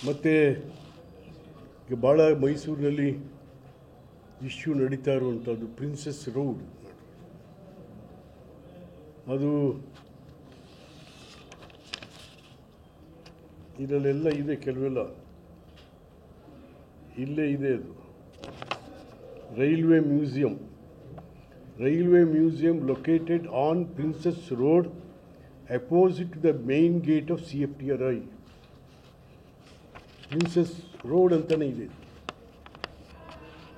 ಮತ್ತು ಭಾಳ ಮೈಸೂರಿನಲ್ಲಿ ಇಶ್ಯೂ ನಡೀತಾ ಇರುವಂಥದ್ದು ಪ್ರಿನ್ಸಸ್ ರೋಡ್. ಅದು ಇದರಲ್ಲೆಲ್ಲ ಇದೆ, ಕೆಲವೆಲ್ಲ ಇಲ್ಲೇ ಇದೆ. ಅದು railway museum located on Princess Road opposite to the main gate of CFTRI. Princess Road ಅಂತಲೇ ಇದೆ,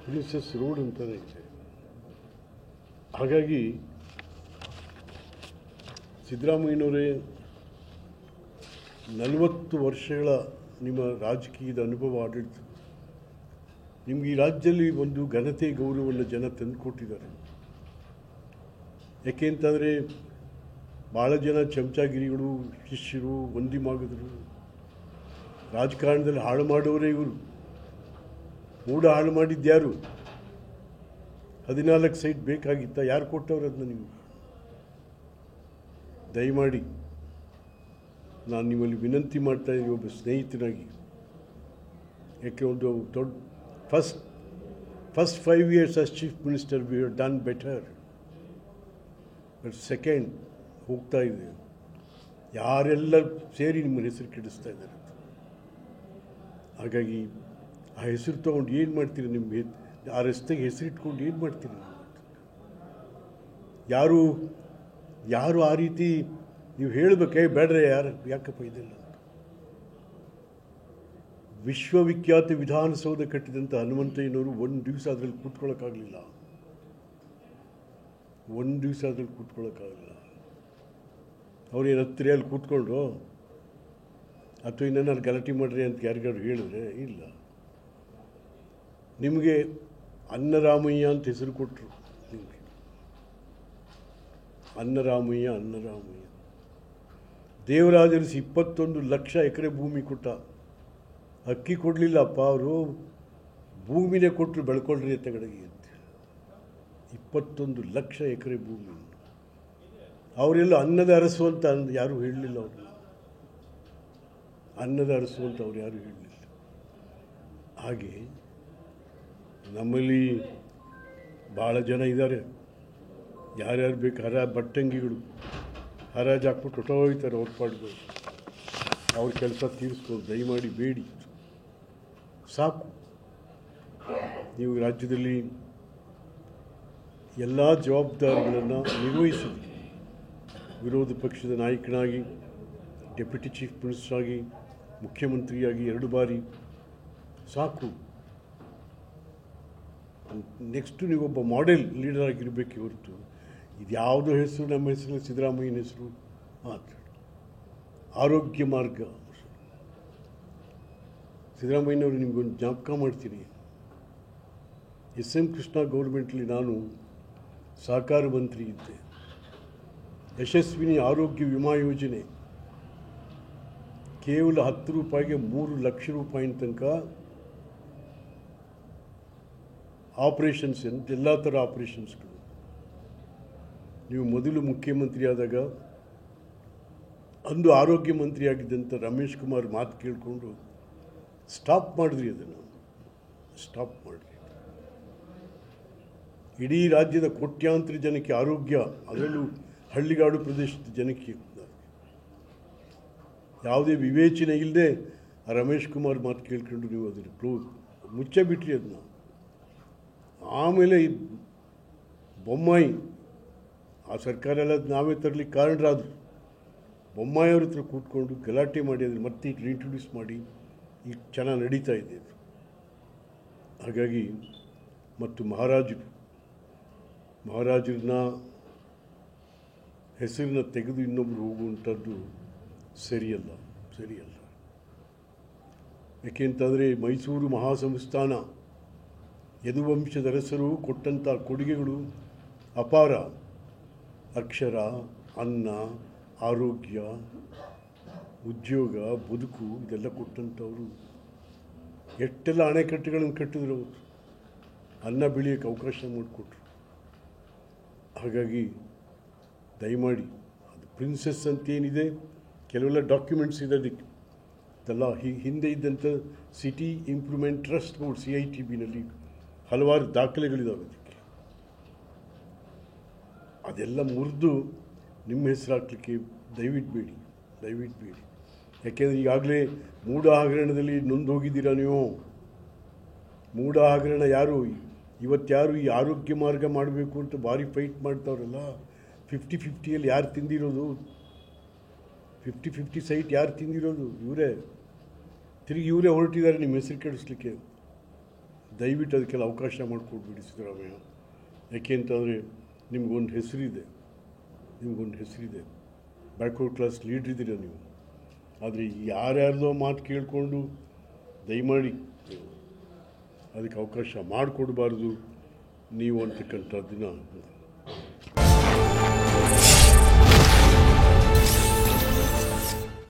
ಪ್ರಿನ್ಸಸ್ ರೋಡ್ ಅಂತಲೇ ಇದೆ. ಹಾಗಾಗಿ ಸಿದ್ದರಾಮಯ್ಯನವರೇ, 40 ವರ್ಷಗಳ ನಿಮ್ಮ ರಾಜಕೀಯದ ಅನುಭವ, ಆಡಳಿತ, ನಿಮ್ಗೆ ಈ ರಾಜ್ಯದಲ್ಲಿ ಒಂದು ಘನತೆ ಗೌರವವನ್ನು ಜನ ತಂದುಕೊಟ್ಟಿದ್ದಾರೆ. ಯಾಕೆ ಅಂತಂದರೆ ಭಾಳ ಜನ ಚಮಚಾಗಿರಿಗಳು, ಶಿಷ್ಯರು, ವಂದಿಮಾಗದರು, ರಾಜಕಾರಣದಲ್ಲಿ ಹಾಳು ಮಾಡೋರೇ ಇವರು. ಮೂಡ ಹಾಳು ಮಾಡಿದ್ಯಾರು? 14 ಸೈಟ್ ಬೇಕಾಗಿತ್ತ? ಯಾರು ಕೊಟ್ಟವ್ರು ಅದನ್ನ ನಿಮಗೆ? ದಯಮಾಡಿ ನಾನು ನಿಮ್ಮಲ್ಲಿ ವಿನಂತಿ ಮಾಡ್ತಾ ಇದ್ದೀನಿ, ಒಬ್ಬ ಸ್ನೇಹಿತನಾಗಿ. ಯಾಕೆ ಒಂದು ದೊಡ್ಡ first 5 years as chief minister we have done better. But second ಹೋಗ್ತಾ ಇದೆ, ಯಾರೆಲ್ಲ ಸೇರಿ ನಿಮ್ಮ ಹೆಸರು ಕೆಡಿಸ್ತಾ ಇದ್ದಾರೆ. ಹಾಗಾಗಿ ಆ ಹೆಸರು ತೊಗೊಂಡು ಏನು ಮಾಡ್ತೀರಿ? ನಿಮ್ಮ ಆ ರಸ್ತೆಗೆ ಹೆಸರಿಟ್ಕೊಂಡು ಏನು ಮಾಡ್ತೀರಿ? ಯಾರು ಆ ರೀತಿ ನೀವು ಹೇಳಬೇಕೇ ಬೇಡ್ರೆ ಯಾಕಪ್ಪ ಇದೆಲ್ಲ? ವಿಶ್ವವಿಖ್ಯಾತ ವಿಧಾನಸೌಧ ಕಟ್ಟಿದಂಥ ಹನುಮಂತಯ್ಯನವರು ಒಂದು ದಿವಸ ಅದರಲ್ಲಿ ಕೂತ್ಕೊಳ್ಳೋಕ್ಕಾಗಲಿಲ್ಲ. ಅವ್ರೇನು ಹತ್ತಿರ ಅಲ್ಲಿ ಕೂತ್ಕೊಂಡ್ರು ಅಥವಾ ಇನ್ನೇನಾದ್ರು ಗಲಾಟೆ ಮಾಡ್ರಿ ಅಂತ ಯಾರಿಗಾದ್ರು ಹೇಳಿದ್ರೆ ಇಲ್ಲ. ನಿಮಗೆ ಅನ್ನರಾಮಯ್ಯ ಅಂತ ಹೆಸರು ಕೊಟ್ಟರು. ನಿಮಗೆ ಅನ್ನರಾಮಯ್ಯ. ದೇವರಾಜರಿಸಿ 21 ಲಕ್ಷ ಎಕರೆ ಭೂಮಿ ಕೊಟ್ಟ. ಅಕ್ಕಿ ಕೊಡಲಿಲ್ಲಪ್ಪ, ಅವರು ಭೂಮಿನೇ ಕೊಟ್ಟರು, ಬೆಳ್ಕೊಳ್ರಿ ತೆಗಡಿಗೆ ಅಂತ. 21 ಲಕ್ಷ ಎಕರೆ ಭೂಮಿ. ಅವರೆಲ್ಲ ಅನ್ನದ ಅರಸು ಅಂತ ಯಾರೂ ಹೇಳಲಿಲ್ಲ. ಅವರು ಅನ್ನದ ಅರಸು ಅಂತ ಅವ್ರು ಯಾರೂ ಹೇಳಲಿಲ್ಲ. ಹಾಗೆ ನಮ್ಮಲ್ಲಿ ಭಾಳ ಜನ ಇದ್ದಾರೆ, ಯಾರ್ಯಾರು ಬೇಕು ಬಟ್ಟಂಗಿಗಳು ಹರಾಜು ಹಾಕ್ಬಿಟ್ಟು ಹೊಟ್ಟೋಗ್ತಾರೆ. ಅವ್ರ ಪಾಡ್ಗಳು ಅವ್ರ ಕೆಲಸ ತೀರಿಸ್ಕೊಂಡು ದಯಮಾಡಿ ಬೇಡಿ, ಸಾಕು. ನೀವು ರಾಜ್ಯದಲ್ಲಿ ಎಲ್ಲ ಜವಾಬ್ದಾರಿಗಳನ್ನು ನಿರ್ವಹಿಸಿ, ವಿರೋಧ ಪಕ್ಷದ ನಾಯಕನಾಗಿ, ಡೆಪ್ಯೂಟಿ ಚೀಫ್ ಮಿನಿಸ್ಟರ್ ಆಗಿ, ಮುಖ್ಯಮಂತ್ರಿಯಾಗಿ 2 ಬಾರಿ, ಸಾಕು. ನೆಕ್ಸ್ಟು ನೀವೊಬ್ಬ ಮಾಡೆಲ್ ಲೀಡರ್ ಆಗಿರಬೇಕೆ ಹೊರತು ಇದು ಯಾವುದೋ ಹೆಸರು, ನಮ್ಮ ಹೆಸರು ಸಿದ್ದರಾಮಯ್ಯನ ಹೆಸರು ಮಾತ್ರ. ಆರೋಗ್ಯ ಮಾರ್ಗ ಸಿದ್ದರಾಮಯ್ಯನವರು ನಿಮಗೊಂದು ಜ್ಞಾಪಕ ಮಾಡ್ತೀನಿ. SM ಕೃಷ್ಣ ಗೌರ್ಮೆಂಟ್ಲಿ ನಾನು ಸಹಕಾರ ಮಂತ್ರಿ ಇದ್ದೆ. ಯಶಸ್ವಿನಿ ಆರೋಗ್ಯ ವಿಮಾ ಯೋಜನೆ ಕೇವಲ 10 ರೂಪಾಯಿಗೆ 3 ಲಕ್ಷ ರೂಪಾಯಿನ ತನಕ ಆಪರೇಷನ್ಸ್, ಎಲ್ಲ ಥರ ಆಪರೇಷನ್ಸ್ಗಳು. ನೀವು ಮೊದಲು ಮುಖ್ಯಮಂತ್ರಿ ಆದಾಗ ಅಂದು ಆರೋಗ್ಯ ಮಂತ್ರಿ ಆಗಿದ್ದಂಥ ರಮೇಶ್ ಕುಮಾರ್ ಮಾತು ಕೇಳಿಕೊಂಡು ಸ್ಟಾಪ್ ಮಾಡಿದ್ರಿ. ಅದನ್ನು ಸ್ಟಾಪ್ ಮಾಡಿದ್ರಿ. ಇಡೀ ರಾಜ್ಯದ ಕೋಟ್ಯಾಂತರ ಜನಕ್ಕೆ ಆರೋಗ್ಯ, ಅದರಲ್ಲೂ ಹಳ್ಳಿಗಾಡು ಪ್ರದೇಶದ ಜನಕ್ಕೆ ಯಾವುದೇ ವಿವೇಚನೆ ಇಲ್ಲದೆ ಆ ರಮೇಶ್ ಕುಮಾರ್ ಮಾತು ಕೇಳ್ಕೊಂಡು ನೀವು ಅದನ್ನು ಮುಚ್ಚೆ ಬಿಟ್ರಿ ಅದನ್ನ. ಆಮೇಲೆ ಬೊಮ್ಮಾಯಿ, ಆ ಸರ್ಕಾರ ಎಲ್ಲ ನಾವೇ ತರಲಿಕ್ಕೆ ಕಾರಣರಾದರು. ಬೊಮ್ಮಾಯಿಯವ್ರ ಹತ್ರ ಕೂತ್ಕೊಂಡು ಗಲಾಟೆ ಮಾಡಿ ಅದನ್ನು ಮತ್ತೆ ರೀಇಂಟ್ರೊಡ್ಯೂಸ್ ಮಾಡಿ ಈಗ ಚೆನ್ನಾಗಿ ನಡೀತಾ ಇದೆ ಅದು. ಹಾಗಾಗಿ ಮತ್ತು ಮಹಾರಾಜರನ್ನ ಹೆಸರನ್ನ ತೆಗೆದು ಇನ್ನೊಬ್ಬರು ಹೋಗುವಂಥದ್ದು ಸರಿಯಲ್ಲ. ಏಕೆಂತಂದರೆ ಮೈಸೂರು ಮಹಾಸಂಸ್ಥಾನ ಯದುವಂಶದ ಅರಸರು ಕೊಟ್ಟಂಥ ಕೊಡುಗೆಗಳು ಅಪಾರ. ಅಕ್ಷರ, ಅನ್ನ, ಆರೋಗ್ಯ, ಉದ್ಯೋಗ, ಬದುಕು ಇದೆಲ್ಲ ಕೊಟ್ಟಂಥವರು. ಎಷ್ಟೆಲ್ಲ ಅಣೆಕಟ್ಟುಗಳನ್ನು ಕಟ್ಟಿದ್ರು ಅವರು, ಅನ್ನ ಬೆಳೆಯೋಕ್ಕೆ ಅವಕಾಶ ಮಾಡಿಕೊಟ್ರು. ಹಾಗಾಗಿ ದಯಮಾಡಿ ಅದು ಪ್ರಿನ್ಸಸ್ ಅಂತೇನಿದೆ, ಕೆಲವೆಲ್ಲ ಡಾಕ್ಯುಮೆಂಟ್ಸ್ ಇದೆ ಅದಕ್ಕೆ. ಇದೆಲ್ಲ ಹಿಂದೆ ಇದ್ದಂಥ ಸಿಟಿ ಇಂಪ್ರೂವ್ಮೆಂಟ್ ಟ್ರಸ್ಟ್ ಬೋರ್ಡ್ CITBನಲ್ಲಿ ಹಲವಾರು ದಾಖಲೆಗಳಿದ್ದಾವೆ ಅದಕ್ಕೆ. ಅದೆಲ್ಲ ಮುರಿದು ನಿಮ್ಮ ಹೆಸರು ಹಾಕ್ಲಿಕ್ಕೆ ದಯವಿಟ್ಟು ಬೇಡಿ. ಯಾಕೆಂದರೆ ಈಗಾಗಲೇ ಮೂಢ ಹಗರಣದಲ್ಲಿ ನೊಂದು ಹೋಗಿದ್ದೀರಾ ನೀವು. ಮೂಢ ಹಗರಣ ಇವತ್ತು ಈ ಆರೋಗ್ಯ ಮಾರ್ಗ ಮಾಡಬೇಕು ಅಂತ ಭಾರಿ ಫೈಟ್ ಮಾಡ್ತಾವ್ರಲ್ಲ, 50-50 ಯಾರು ತಿಂದಿರೋದು? 50-50 ಸೈಟ್ ಯಾರು ತಿಂದಿರೋದು? ಇವರೇ ಹೊರಟಿದ್ದಾರೆ ನಿಮ್ಮ ಹೆಸರು ಕೆಡಿಸ್ಲಿಕ್ಕೆ. ದಯವಿಟ್ಟು ಅದಕ್ಕೆಲ್ಲ ಅವಕಾಶ ಮಾಡಿಕೊಡ್ಬೇಡಿ ಸಿದ್ದರಾಮಯ್ಯ. ಯಾಕೆ ಅಂತಂದರೆ ನಿಮಗೊಂದು ಹೆಸರಿದೆ, ಬ್ಯಾಕ್ವರ್ಡ್ ಕ್ಲಾಸ್ ಲೀಡ್ರ್ ಇದ್ದೀರ ನೀವು. ಆದರೆ ಯಾರ್ಯಾರ್ದೋ ಮಾತು ಕೇಳಿಕೊಂಡು ದಯಮಾಡಿ ಅದಕ್ಕೆ ಅವಕಾಶ ಮಾಡಿಕೊಡ್ಬಾರ್ದು ನೀವು ಅಂತಕ್ಕಂಥದ್ದನ್ನು